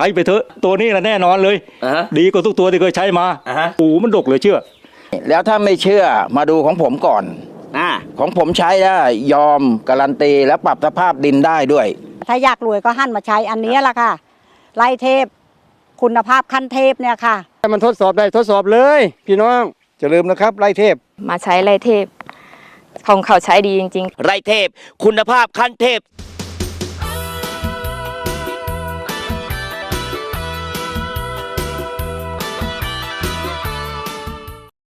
ช้ไปเถอะตัวนี้แหละแน่นอนเลยดีกว่าทุกตัวที่เคยใช้มามันดกเลยเชื่อแล้วถ้าไม่เชื่อมาดูของผมก่อนของผมใช้ได้ยอมการันตีและปรับสภาพดินได้ด้วยถ้าอยากรวยก็หันมาใช้อันนี้แหละค่ะไร่เทพคุณภาพขั้นเทพเนี่ยค่ะถ้ามันทดสอบได้ทดสอบเลยพี่น้องอย่าลืมนะครับไร่เทพมาใช้ไร่เทพของเขาใช้ดีจริงๆไร่เทพคุณภาพขั้นเทพ